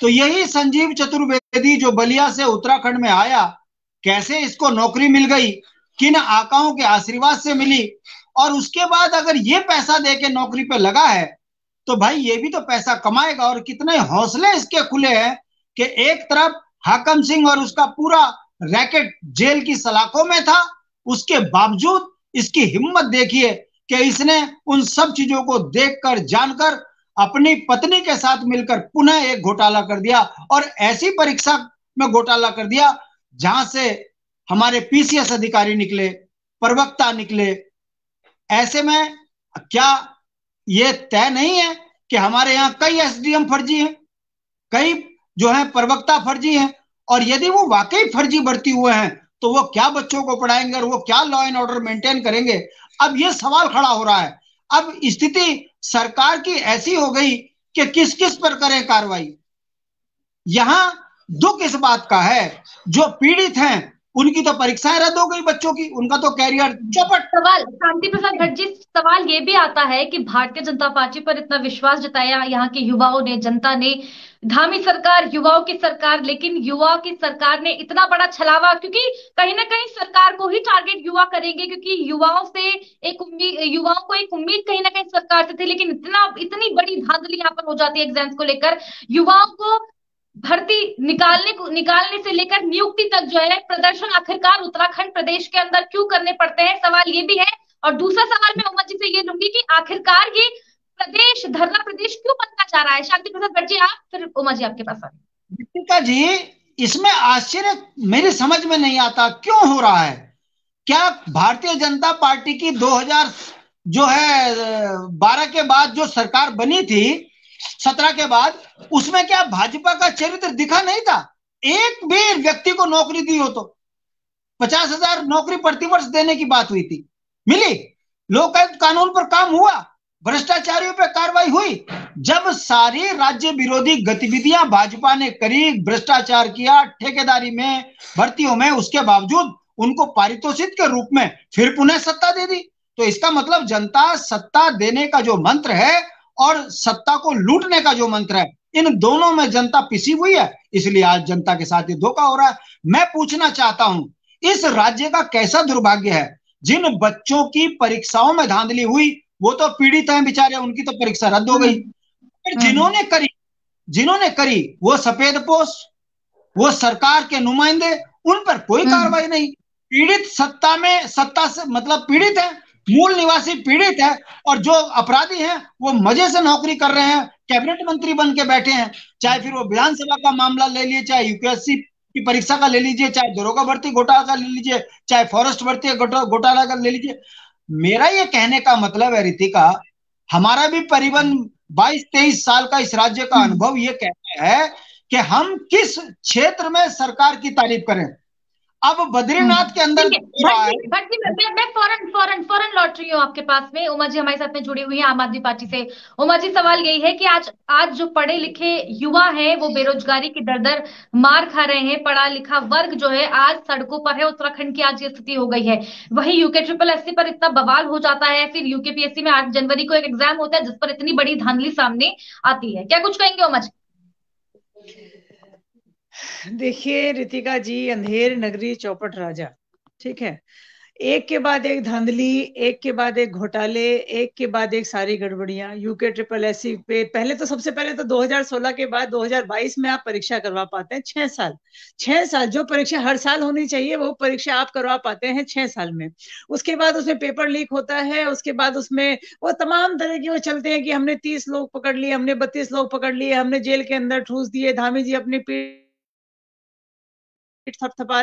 तो यही संजीव चतुर्वेदी जो बलिया से उत्तराखंड में आया, कैसे इसको नौकरी मिल गई, किन आकाओं के आशीर्वाद से मिली, और उसके बाद अगर ये पैसा दे के नौकरी पे लगा है तो भाई ये भी तो पैसा कमाएगा। और कितने हौसले इसके खुले हैं कि एक तरफ हाकम सिंह और उसका पूरा रैकेट जेल की सलाखों में था, उसके बावजूद इसकी हिम्मत देखिए कि इसने उन सब चीजों को देखकर जानकर अपनी पत्नी के साथ मिलकर पुनः एक घोटाला कर दिया, और ऐसी परीक्षा में घोटाला कर दिया जहां से हमारे पीसीएस अधिकारी निकले, प्रवक्ता निकले। ऐसे में क्या ये तय नहीं है कि हमारे यहाँ कई एसडीएम फर्जी हैं, कई जो है प्रवक्ता फर्जी हैं, और यदि वो वाकई फर्जी भर्ती हुए हैं तो वो क्या बच्चों को पढ़ाएंगे और वो क्या लॉ एंड ऑर्डर मेंटेन करेंगे। अब ये सवाल खड़ा हो रहा है। अब स्थिति सरकार की ऐसी हो गई कि किस किस पर करें कार्रवाई। यहां दुख इस बात का है जो पीड़ित हैं उनकी तो परीक्षाएं रद्द हो गई, बच्चों की, उनका तो कैरियर चौपट। सवाल शांति प्रसाद भट्ट जी, सवाल ये भी आता है कि भारतीय जनता पार्टी पर इतना विश्वास जताया यहाँ के युवाओं ने, जनता ने, धामी सरकार, युवाओं की सरकार, लेकिन युवाओं की सरकार ने इतना बड़ा छलावा, क्योंकि कहीं ना कहीं सरकार को ही टारगेट युवा करेंगे, क्योंकि युवाओं से एक उम्मीद, युवाओं को एक उम्मीद कहीं ना कहीं सरकार से थी, लेकिन इतनी बड़ी धांधली यहाँ पर हो जाती है एग्जाम्स को लेकर। युवाओं को भर्ती निकालने से लेकर नियुक्ति तक जो है प्रदर्शन आखिरकार उत्तराखंड प्रदेश के अंदर क्यों करने पड़ते हैं, सवाल ये भी है। और दूसरा सवाल मैं उमा जी से ये लूंगी कि आखिरकार ये प्रदेश धरना प्रदेश क्यों बनना चाह रहा है। शांति प्रसाद भट्ट जी आप, फिर उमा जी आपके पास आ दीपिका जी, इसमें आश्चर्य मेरी समझ में नहीं आता क्यों हो रहा है। क्या भारतीय जनता पार्टी की 2000 जो है 12 के बाद जो सरकार बनी थी, 17 के बाद, उसमें क्या भाजपा का चरित्र दिखा नहीं था? एक भी व्यक्ति को नौकरी दी हो तो 50,000 नौकरी प्रतिवर्ष देने की बात हुई थी, मिली? लोकायुक्त कानून पर काम हुआ? भ्रष्टाचारियों पर कार्रवाई हुई? जब सारी राज्य विरोधी गतिविधियां भाजपा ने करी, भ्रष्टाचार किया ठेकेदारी में, भर्तियों में, उसके बावजूद उनको पारितोषिक के रूप में फिर पुनः सत्ता दे दी। तो इसका मतलब जनता सत्ता देने का जो मंत्र है और सत्ता को लूटने का जो मंत्र है, इन दोनों में जनता पिसी हुई है, इसलिए आज जनता के साथ ये धोखा हो रहा है। मैं पूछना चाहता हूं, इस राज्य का कैसा दुर्भाग्य है, जिन बच्चों की परीक्षाओं में धांधली हुई वो तो पीड़ित हैं बेचारे, उनकी तो परीक्षा रद्द हो गई। फिर जिन्होंने करी वो सफेद पोश, वो सरकार के नुमाइंदे, उन पर कोई कार्रवाई नहीं। पीड़ित सत्ता में, सत्ता से मतलब पीड़ित है, मूल निवासी पीड़ित है, और जो अपराधी हैं वो मजे से नौकरी कर रहे हैं, कैबिनेट मंत्री बन के बैठे हैं। चाहे फिर वो विधानसभा का मामला ले लीजिए, चाहे यूपीएससी की परीक्षा का ले लीजिए, चाहे दरोगा भर्ती घोटाला का ले लीजिए, चाहे फॉरेस्ट भर्ती घोटाला का ले लीजिए। मेरा ये कहने का मतलब है रितिका, हमारा भी करीबन 22-23 साल का इस राज्य का अनुभव ये कहता है कि हम किस क्षेत्र में सरकार की तारीफ करें। अब बद्रीनाथ के अंदर ठीक है हो रहा है। भट्ट जी, मैं फौरन फौरन फौरन लौट रही हूँ आपके पास में। उमा जी हमारे साथ में जुड़ी हुई है आम आदमी पार्टी से। उमा जी, सवाल यही है कि आज आज जो पढ़े लिखे युवा हैं वो बेरोजगारी की दर दर मार खा रहे हैं, पढ़ा लिखा वर्ग जो है आज सड़कों पर है। उत्तराखंड की आज ये स्थिति हो गई है। वही यूके ट्रिपल एससी पर इतना बवाल हो जाता है, फिर यूकेपीएससी में 8 जनवरी को एक एग्जाम होता है जिस पर इतनी बड़ी धांधली सामने आती है। क्या कुछ कहेंगे उमा जी? देखिए रितिका जी, अंधेर नगरी चौपट राजा, ठीक है। एक के बाद एक धांधली, एक के बाद एक घोटाले, एक के बाद एक सारी गड़बड़ियां। यूके ट्रिपल एससी पे पहले तो, सबसे पहले तो 2016 के बाद 2022 में आप परीक्षा करवा पाते हैं। 6 साल जो परीक्षा हर साल होनी चाहिए वो परीक्षा आप करवा पाते हैं 6 साल में। उसके बाद उसमें पेपर लीक होता है, उसके बाद उसमें वो तमाम तरह के वो चलते हैं कि हमने 30 लोग पकड़ लिए, हमने 32 लोग पकड़ लिए, हमने जेल के अंदर ठूस दिए, धामी जी अपनी पीठ थपथपा